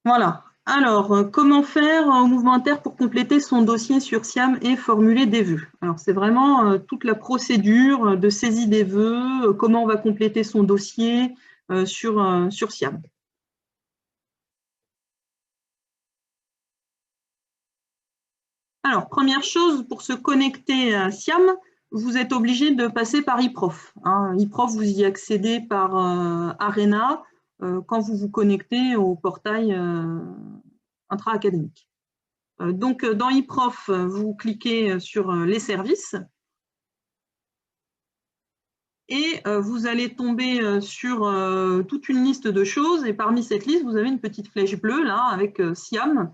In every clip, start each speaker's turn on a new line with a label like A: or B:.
A: Voilà. Alors, comment faire au mouvement inter pour compléter son dossier sur SIAM et formuler des vœux? Alors, c'est vraiment toute la procédure de saisie des vœux, comment on va compléter son dossier sur SIAM. Alors, première chose, pour se connecter à SIAM, vous êtes obligé de passer par eProf. eProf, vous y accédez par Arena quand vous vous connectez au portail intra-académique. Donc, dans eProf, vous cliquez sur les services et vous allez tomber sur toute une liste de choses. Et parmi cette liste, vous avez une petite flèche bleue là avec SIAM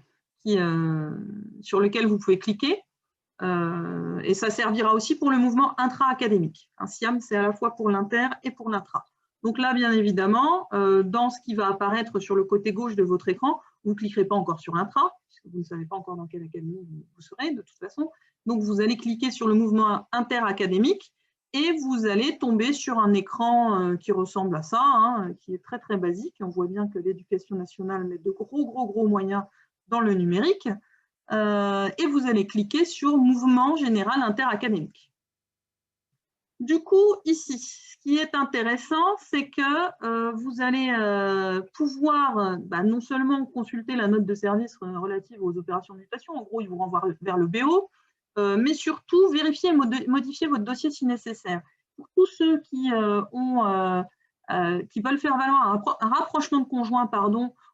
A: sur lequel vous pouvez cliquer. Et ça servira aussi pour le mouvement intra-académique. Un SIAM, c'est à la fois pour l'inter et pour l'intra. Donc là, bien évidemment, dans ce qui va apparaître sur le côté gauche de votre écran, vous ne cliquerez pas encore sur intra, puisque vous ne savez pas encore dans quelle académie vous serez, de toute façon. Donc, vous allez cliquer sur le mouvement inter-académique et vous allez tomber sur un écran qui ressemble à ça, qui est très, très basique. On voit bien que l'Éducation nationale met de gros moyens dans le numérique. Et vous allez cliquer sur Mouvement général interacadémique. Du coup, ici, ce qui est intéressant, c'est que vous allez pouvoir non seulement consulter la note de service relative aux opérations de mutation, en gros, il vous renvoie vers le BO, mais surtout vérifier et modifier votre dossier si nécessaire. Pour tous ceux qui veulent faire valoir un rapprochement de conjoints,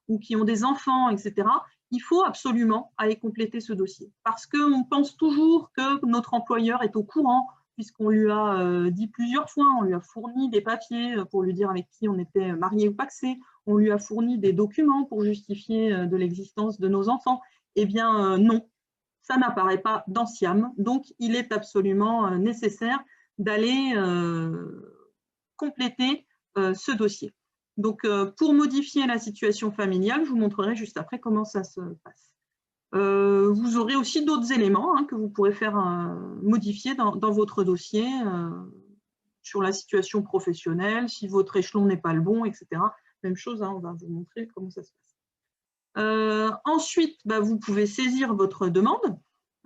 A: ou qui ont des enfants, etc., il faut absolument aller compléter ce dossier parce qu'on pense toujours que notre employeur est au courant puisqu'on lui a dit plusieurs fois, on lui a fourni des papiers pour lui dire avec qui on était marié ou pacsé, on lui a fourni des documents pour justifier de l'existence de nos enfants. Eh bien non, ça n'apparaît pas dans SIAM, donc il est absolument nécessaire d'aller compléter ce dossier. Donc, pour modifier la situation familiale, je vous montrerai juste après comment ça se passe. Vous aurez aussi d'autres éléments que vous pourrez faire modifier dans votre dossier sur la situation professionnelle, si votre échelon n'est pas le bon, etc. Même chose, on va vous montrer comment ça se passe. Ensuite, vous pouvez saisir votre demande,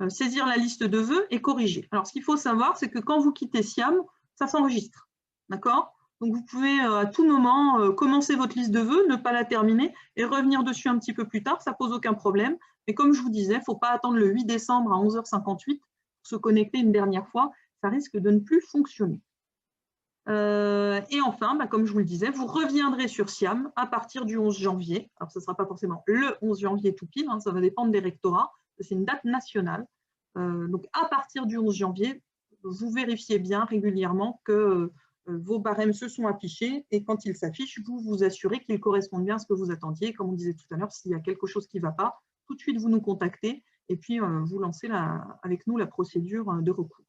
A: saisir la liste de vœux et corriger. Alors, ce qu'il faut savoir, c'est que quand vous quittez SIAM, ça s'enregistre. D'accord ? Donc, vous pouvez à tout moment commencer votre liste de vœux, ne pas la terminer et revenir dessus un petit peu plus tard, ça ne pose aucun problème. Mais comme je vous disais, il ne faut pas attendre le 8 décembre à 11h58 pour se connecter une dernière fois, ça risque de ne plus fonctionner. Et enfin, comme je vous le disais, vous reviendrez sur SIAM à partir du 11 janvier. Alors, ce ne sera pas forcément le 11 janvier tout pile, ça va dépendre des rectorats, c'est une date nationale. Donc, à partir du 11 janvier, vous vérifiez bien régulièrement que vos barèmes se sont affichés et quand ils s'affichent, vous vous assurez qu'ils correspondent bien à ce que vous attendiez. Comme on disait tout à l'heure, s'il y a quelque chose qui ne va pas, tout de suite vous nous contactez et puis vous lancez avec nous la procédure de recours.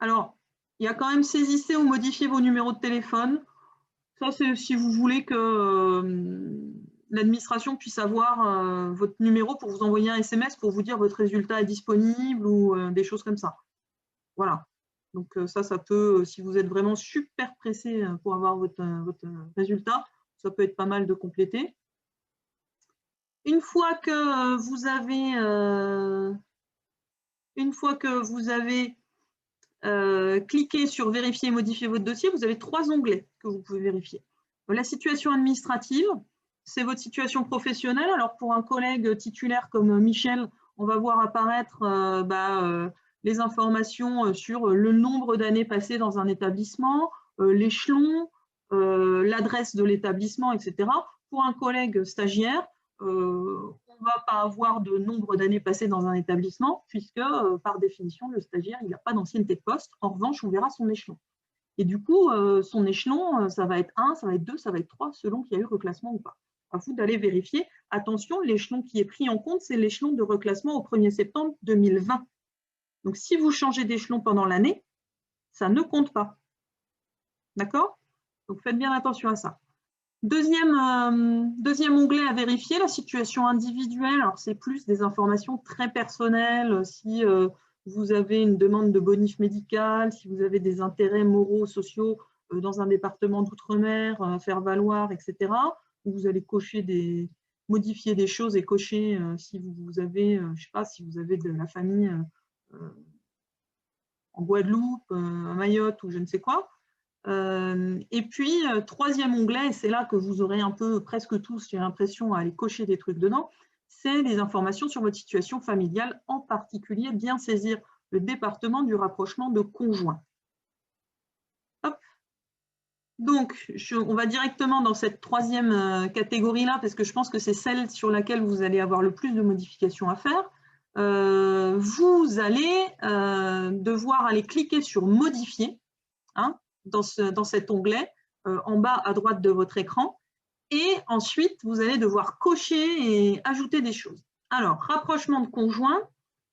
A: Alors, il y a quand même saisissez ou modifiez vos numéros de téléphone. Ça, c'est si vous voulez que l'administration puisse avoir votre numéro pour vous envoyer un SMS pour vous dire votre résultat est disponible ou des choses comme ça. Voilà. Donc ça peut, si vous êtes vraiment super pressé pour avoir votre résultat, ça peut être pas mal de compléter. Une fois que vous avez cliquez sur vérifier et modifier votre dossier, vous avez 3 onglets que vous pouvez vérifier. La situation administrative, c'est votre situation professionnelle. Alors pour un collègue titulaire comme Michel, on va voir apparaître les informations sur le nombre d'années passées dans un établissement, l'échelon, l'adresse de l'établissement, etc. Pour un collègue stagiaire, on ne va pas avoir de nombre d'années passées dans un établissement, puisque, par définition, le stagiaire, il n'a pas d'ancienneté de poste. En revanche, on verra son échelon. Et du coup, son échelon, ça va être 1, ça va être 2, ça va être 3, selon qu'il y a eu reclassement ou pas. À vous d'aller vérifier. Attention, l'échelon qui est pris en compte, c'est l'échelon de reclassement au 1er septembre 2020. Donc, si vous changez d'échelon pendant l'année, ça ne compte pas. D'accord? Donc, faites bien attention à ça. Deuxième onglet à vérifier, la situation individuelle. Alors, c'est plus des informations très personnelles. Si vous avez une demande de bonif médical, si vous avez des intérêts moraux, sociaux dans un département d'outre-mer à faire valoir, etc. où vous allez modifier des choses et cocher si vous avez, je sais pas, si vous avez de la famille en Guadeloupe, à Mayotte ou je ne sais quoi. Et puis, troisième onglet, et c'est là que vous aurez un peu, presque tous, j'ai l'impression, à aller cocher des trucs dedans, c'est les informations sur votre situation familiale, en particulier bien saisir le département du rapprochement de conjoints. Hop. Donc, on va directement dans cette troisième catégorie-là, parce que je pense que c'est celle sur laquelle vous allez avoir le plus de modifications à faire. Vous allez devoir aller cliquer sur « Modifier », hein, dans cet onglet, en bas à droite de votre écran. Et ensuite, vous allez devoir cocher et ajouter des choses. Alors, rapprochement de conjoint,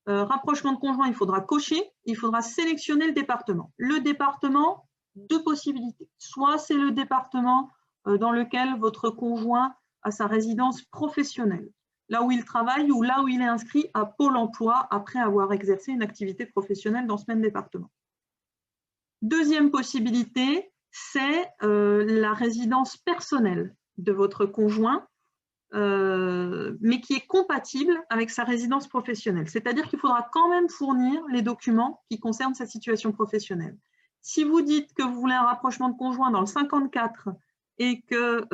A: il faudra cocher, il faudra sélectionner le département. Le département, deux possibilités. Soit c'est le département dans lequel votre conjoint a sa résidence professionnelle, là où il travaille ou là où il est inscrit à Pôle emploi après avoir exercé une activité professionnelle dans ce même département. Deuxième possibilité, c'est la résidence personnelle de votre conjoint, mais qui est compatible avec sa résidence professionnelle. C'est-à-dire qu'il faudra quand même fournir les documents qui concernent sa situation professionnelle. Si vous dites que vous voulez un rapprochement de conjoint dans le 54 et que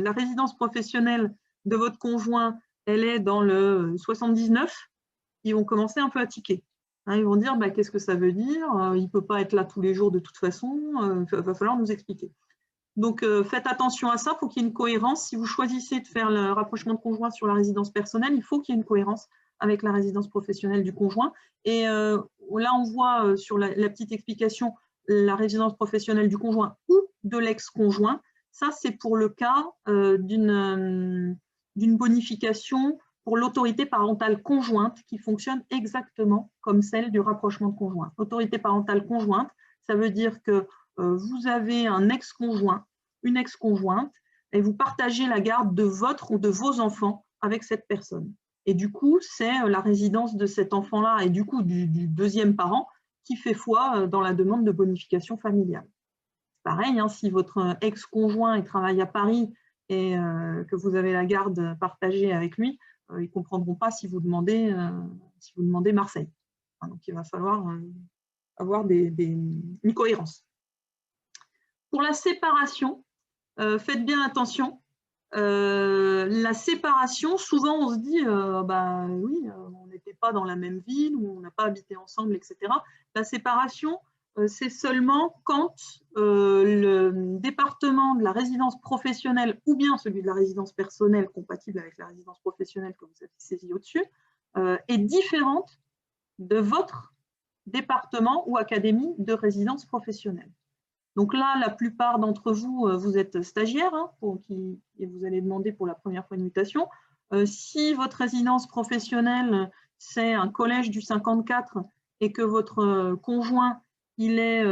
A: la résidence professionnelle de votre conjoint, elle est dans le 79, ils vont commencer un peu à tiquer. Hein, ils vont dire, bah, qu'est-ce que ça veut dire? Il ne peut pas être là tous les jours de toute façon, il va falloir nous expliquer. Donc, faites attention à ça, il faut qu'il y ait une cohérence. Si vous choisissez de faire le rapprochement de conjoint sur la résidence personnelle, il faut qu'il y ait une cohérence avec la résidence professionnelle du conjoint. Et là, on voit sur la petite explication la résidence professionnelle du conjoint ou de l'ex-conjoint. Ça, c'est pour le cas d'une bonification pour l'autorité parentale conjointe qui fonctionne exactement comme celle du rapprochement de conjoint. Autorité parentale conjointe, ça veut dire que vous avez un ex-conjoint, une ex-conjointe, et vous partagez la garde de votre ou de vos enfants avec cette personne. Et du coup, c'est la résidence de cet enfant-là et du coup du deuxième parent qui fait foi dans la demande de bonification familiale. Pareil, hein, si votre ex-conjoint travaille à Paris et que vous avez la garde partagée avec lui, ils ne comprendront pas si vous demandez Marseille. Donc, il va falloir avoir une cohérence. Pour la séparation, faites bien attention. La séparation, souvent on se dit, bah oui, on n'était pas dans la même ville, ou on n'a pas habité ensemble, etc. La séparation, c'est seulement quand le département de la résidence professionnelle ou bien celui de la résidence personnelle compatible avec la résidence professionnelle que vous avez saisi au-dessus est différente de votre département ou académie de résidence professionnelle. Donc là, la plupart d'entre vous, vous êtes stagiaires, hein, et vous allez demander pour la première fois une mutation. Si votre résidence professionnelle, c'est un collège du 54 et que votre conjoint, il est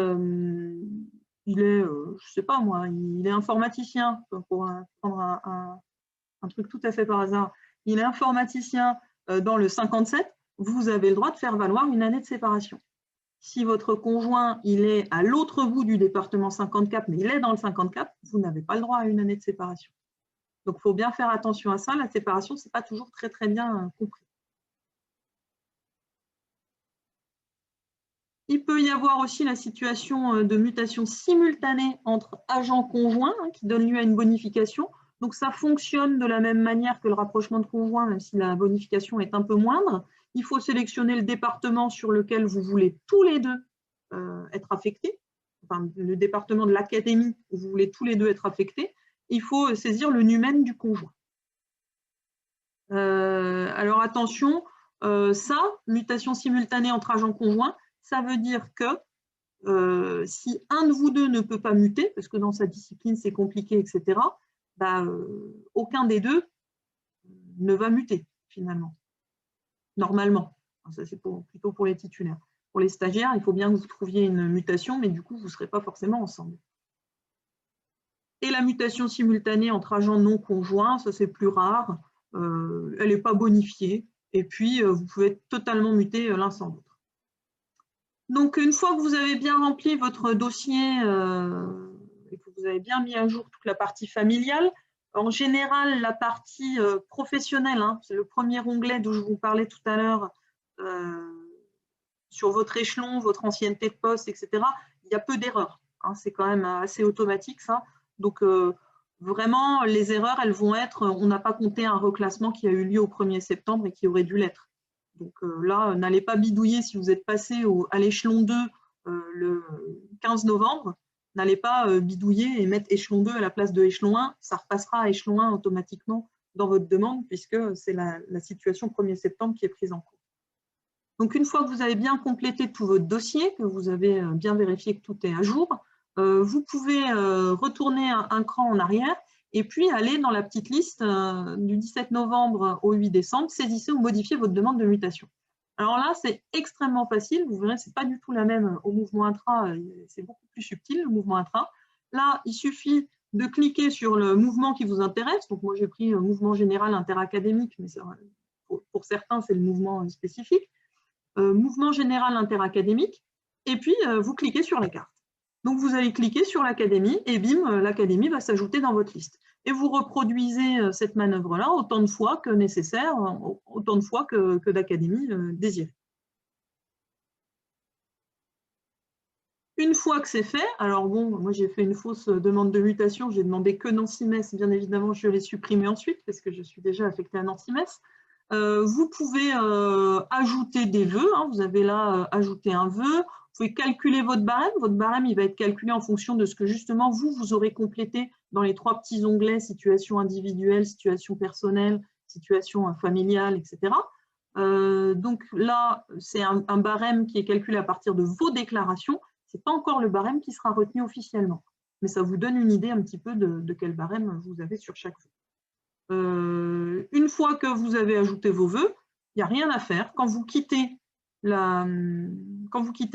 A: je sais pas moi, il est informaticien, pour prendre un truc tout à fait par hasard, il est informaticien dans le 57, vous avez le droit de faire valoir une année de séparation. Si votre conjoint, il est à l'autre bout du département 54, mais il est dans le 54, vous n'avez pas le droit à une année de séparation. Donc, il faut bien faire attention à ça. La séparation, ce n'est pas toujours très, très bien compris. Il peut y avoir aussi la situation de mutation simultanée entre agents conjoints qui donne lieu à une bonification. Donc, ça fonctionne de la même manière que le rapprochement de conjoints, même si la bonification est un peu moindre. Il faut sélectionner le département sur lequel vous voulez tous les deux être affectés, enfin le département de l'académie où vous voulez tous les deux être affectés. Il faut saisir le numen du conjoint. Alors attention, ça, mutation simultanée entre agents conjoints, ça veut dire que si un de vous deux ne peut pas muter, parce que dans sa discipline c'est compliqué, etc., bah, aucun des deux ne va muter finalement. Normalement, ça c'est plutôt pour les titulaires. Pour les stagiaires, il faut bien que vous trouviez une mutation, mais du coup, vous ne serez pas forcément ensemble. Et la mutation simultanée entre agents non conjoints, ça c'est plus rare, elle n'est pas bonifiée, et puis vous pouvez être totalement mutés l'un sans l'autre. Donc, une fois que vous avez bien rempli votre dossier et que vous avez bien mis à jour toute la partie familiale. En général, la partie professionnelle, hein, c'est le premier onglet dont je vous parlais tout à l'heure, sur votre échelon, votre ancienneté de poste, etc., il y a peu d'erreurs. Hein, c'est quand même assez automatique, ça. Donc, vraiment, les erreurs, elles vont être, on n'a pas compté un reclassement qui a eu lieu au 1er septembre et qui aurait dû l'être. Donc là, n'allez pas bidouiller si vous êtes passé à l'échelon 2 le 15 novembre. N'allez pas bidouiller et mettre échelon 2 à la place de échelon 1. Ça repassera à échelon 1 automatiquement dans votre demande puisque c'est la situation 1er septembre qui est prise en compte. Donc, une fois que vous avez bien complété tout votre dossier, que vous avez bien vérifié que tout est à jour, vous pouvez retourner un cran en arrière et puis aller dans la petite liste du 17 novembre au 8 décembre, saisissez ou modifiez votre demande de mutation. Alors là, c'est extrêmement facile. Vous verrez, ce n'est pas du tout la même au mouvement intra, c'est beaucoup plus subtil le mouvement intra. Là, il suffit de cliquer sur le mouvement qui vous intéresse. Donc, moi, j'ai pris mouvement général interacadémique, mais pour certains, c'est le mouvement spécifique. Mouvement général interacadémique, et puis vous cliquez sur la carte. Donc, vous allez cliquer sur l'académie, et bim, l'académie va s'ajouter dans votre liste. Et vous reproduisez cette manœuvre-là autant de fois que nécessaire, autant de fois que d'académie désirée. Une fois que c'est fait, alors bon, moi j'ai fait une fausse demande de mutation, j'ai demandé que Nancy-Metz, bien évidemment je l'ai supprimé ensuite parce que je suis déjà affectée à Nancy-Metz. Vous pouvez ajouter des vœux, hein, vous avez là ajouté un vœu, vous pouvez calculer votre barème il va être calculé en fonction de ce que justement vous aurez complété dans les 3 petits onglets, situation individuelle, situation personnelle, situation familiale, etc. Donc là, c'est un barème qui est calculé à partir de vos déclarations. Ce n'est pas encore le barème qui sera retenu officiellement, mais ça vous donne une idée un petit peu de quel barème vous avez sur chaque vœu. Une fois que vous avez ajouté vos vœux, il n'y a rien à faire. Quand vous quittez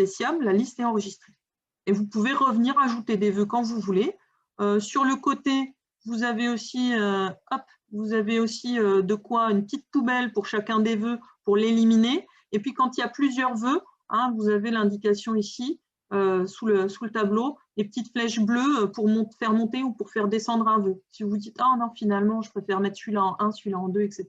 A: SIAM, la liste est enregistrée. Et vous pouvez revenir ajouter des vœux quand vous voulez. Sur le côté, vous avez aussi, de quoi une petite poubelle pour chacun des vœux pour l'éliminer. Et puis quand il y a plusieurs vœux, hein, vous avez l'indication ici, sous le tableau, les petites flèches bleues pour faire monter ou pour faire descendre un vœu. Si vous dites « Ah non, finalement, je préfère mettre celui-là en 1, celui-là en 2, etc. »